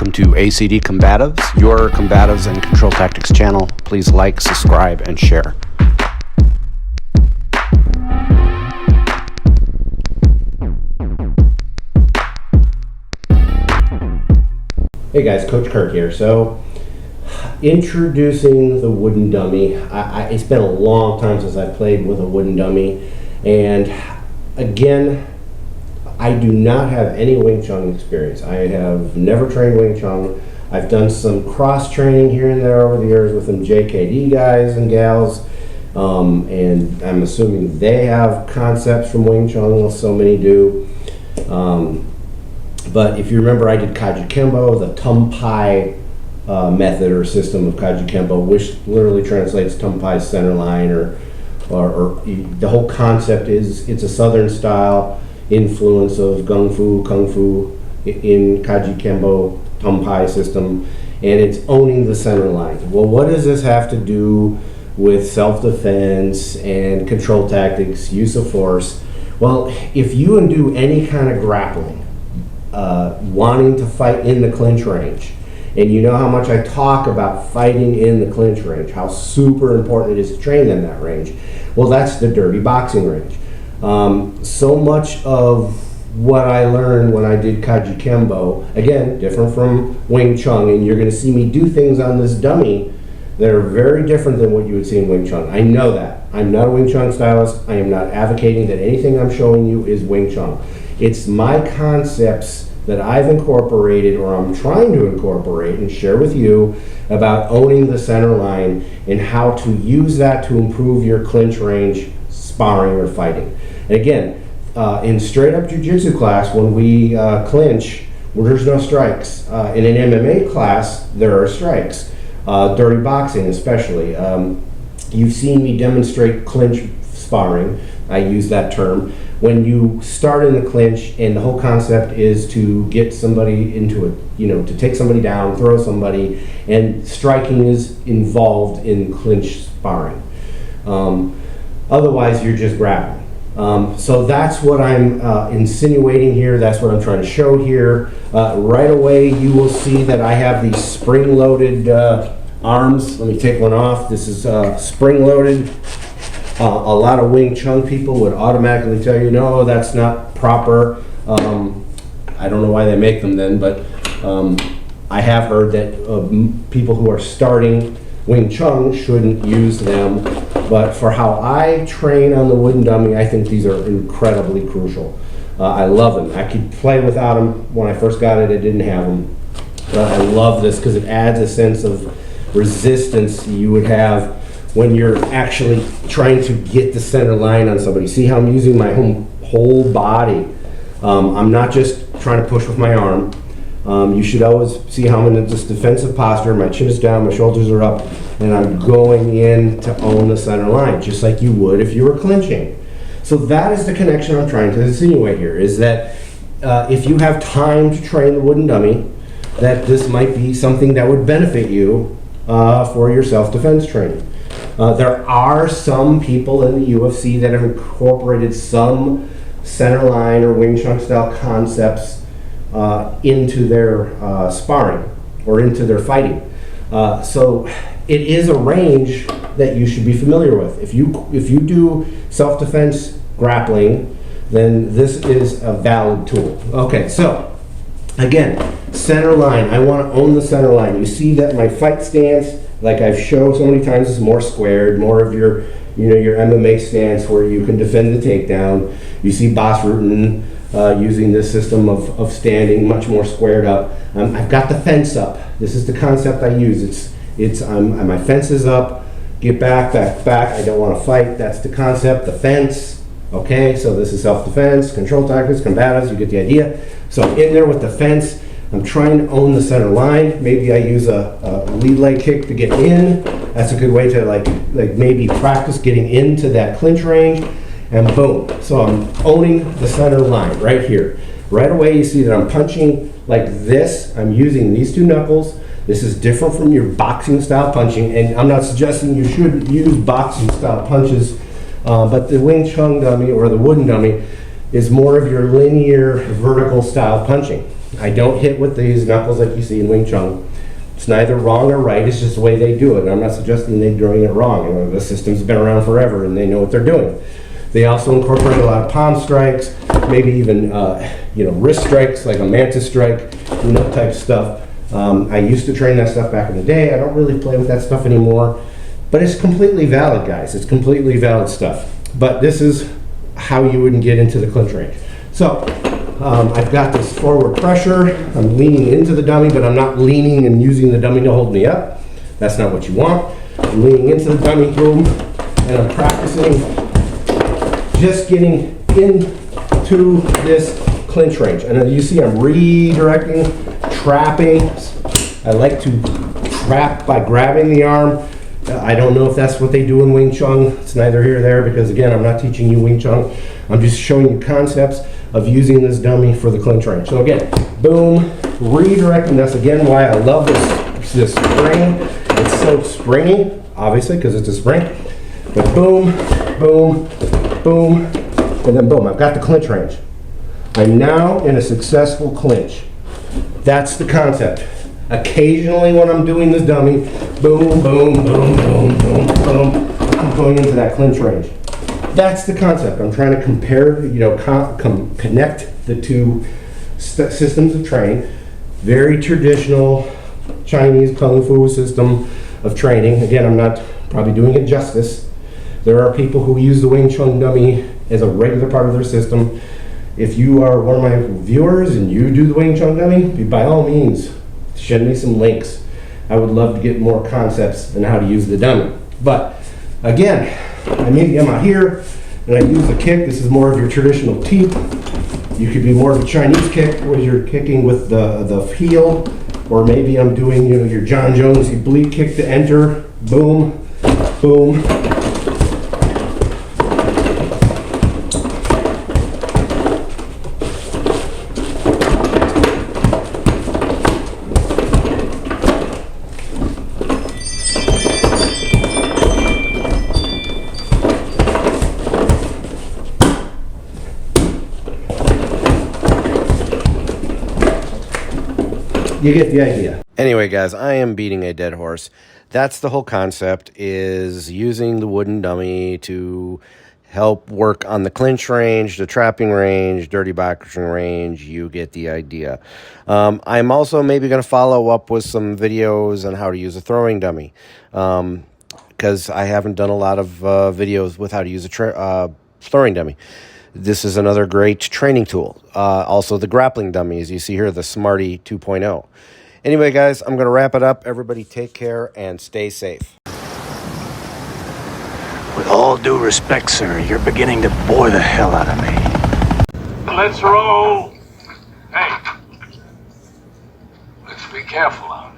Welcome to ACD Combatives, your combatives and control tactics channel. Please like, subscribe, and share. Hey guys, Coach Kirk here. So, introducing the wooden dummy. It's been a long time since I've played with a wooden dummy, and again, I do not have any Wing Chun experience. I have never trained Wing Chun. I've done some cross training here and there over the years with some JKD guys and gals, and I'm assuming they have concepts from Wing Chun, well, so many do. But if you remember, I did Kaji Kembo, the Tum Pai method or system of Kaji Kembo, which literally translates Tum Pai's center line, or the whole concept is it's a Southern style influence of Kung Fu in Kaji Kembo Tum Pai system, and it's owning the center line. Well, what does this have to do with self-defense and control tactics, use of force? Well, if you do any kind of grappling, wanting to fight in the clinch range, and you know how much I talk about fighting in the clinch range, how super important it is to train in that range. Well, that's the dirty boxing range. So much of what I learned when I did Kaji Kembo, again, different from Wing Chun, and you're going to see me do things on this dummy that are very different than what you would see in Wing Chun. I know that. I'm not a Wing Chun stylist. I am not advocating that anything I'm showing you is Wing Chun. It's my concepts that I've incorporated, or I'm trying to incorporate and share with you, about owning the center line and how to use that to improve your clinch range sparring or fighting. And again, in straight up Ju-Jutsu class, when we clinch, well, there's no strikes. In an MMA class, there are strikes. Dirty boxing especially. You've seen me demonstrate clinch sparring. I use that term. When you start in the clinch, and the whole concept is to get somebody into it, to take somebody down, throw somebody, and striking is involved in clinch sparring. Otherwise, you're just grappling. So that's what I'm insinuating here. That's what I'm trying to show here. Right away, you will see that I have these spring-loaded arms. Let me take one off. This is spring-loaded. A lot of Wing Chun people would automatically tell you, no, that's not proper. I don't know why they make them then, but I have heard that people who are starting Wing Chun shouldn't use them. But for how I train on the wooden dummy, I think these are incredibly crucial. I love them. I could play without them. When I first got it, I didn't have them. But I love this because it adds a sense of resistance you would have when you're actually trying to get the center line on somebody. See how I'm using my whole body. I'm not just trying to push with my arm. You should always see how I'm in this defensive posture. My chin is down, my shoulders are up, and I'm going in to own the center line, just like you would if you were clinching. So that is the connection I'm trying to insinuate here, is that if you have time to train the wooden dummy, that this might be something that would benefit you for your self-defense training. There are some people in the UFC that have incorporated some center line or Wing Chun style concepts into their sparring or into their fighting. So it is a range that you should be familiar with. If you do self-defense grappling, then this is a valid tool. Okay, so again, center line. I want to own the center line. You see that my fight stance, like I've shown so many times, is more squared, more of your MMA stance where you can defend the takedown. You see Bas Rutten using this system of standing much more squared up. I've got the fence up. This is the concept I use. My fence is up. Get back. I don't want to fight. That's the concept. The fence. Okay, so this is self-defense, control tactics, combatives. You get the idea. So in there with the fence, I'm trying to own the center line. Maybe I use a lead leg kick to get in. That's a good way to like maybe practice getting into that clinch range. And boom. So I'm owning the center line right here. Right away you see that I'm punching like this. I'm using these two knuckles. This is different from your boxing style punching, and I'm not suggesting you should use boxing style punches, but the Wing Chun dummy or the wooden dummy, is more of your linear vertical style punching. I don't hit with these knuckles like you see in Wing Chun. It's neither wrong or right, it's just the way they do it. And I'm not suggesting they're doing it wrong. You know, the system's been around forever and they know what they're doing. They also incorporate a lot of palm strikes, maybe even you know, wrist strikes like a mantis strike, you know, type stuff. I used to train that stuff back in the day. I don't really play with that stuff anymore, but it's completely valid, guys. It's completely valid stuff. But this is how you wouldn't get into the clinch range. So I've got this forward pressure. I'm leaning into the dummy, but I'm not leaning and using the dummy to hold me up. That's not what you want. I'm leaning into the dummy, boom, and I'm practicing just getting into this clinch range. And as you see, I'm redirecting, trapping. I like to trap by grabbing the arm. I don't know if that's what they do in Wing Chun. It's neither here nor there because, again, I'm not teaching you Wing Chun. I'm just showing you concepts of using this dummy for the clinch range. So again, boom, redirecting. That's again why I love this spring. It's so springy, obviously, because it's a spring. But boom, boom, boom, and then boom. I've got the clinch range. I'm now in a successful clinch. That's the concept. Occasionally when I'm doing this dummy, boom, boom, boom, boom, boom, boom, I'm going into that clinch range. That's the concept. I'm trying to compare, you know, connect the two systems of training. Very traditional Chinese Kung Fu system of training. Again, I'm not probably doing it justice. There are people who use the Wing Chun dummy as a regular part of their system. If you are one of my viewers and you do the Wing Chun dummy, by all means, send me some links. I would love to get more concepts on how to use the dummy. But again, I'm out here and I use the kick. This is more of your traditional teep. You could be more of a Chinese kick where you're kicking with the heel, or maybe I'm doing, you know, your John Jones oblique kick to enter. Boom, boom. You get the idea. Anyway, guys, I am beating a dead horse. That's the whole concept, is using the wooden dummy to help work on the clinch range, the trapping range, dirty boxing range. You get the idea. I'm also maybe going to follow up with some videos on how to use a throwing dummy, because I haven't done a lot of videos with how to use a throwing dummy. This is another great training tool. Also, the grappling dummy, as you see here, the Smarty 2.0. Anyway, guys, I'm going to wrap it up. Everybody take care and stay safe. With all due respect, sir, you're beginning to bore the hell out of me. Let's roll. Hey, let's be careful out.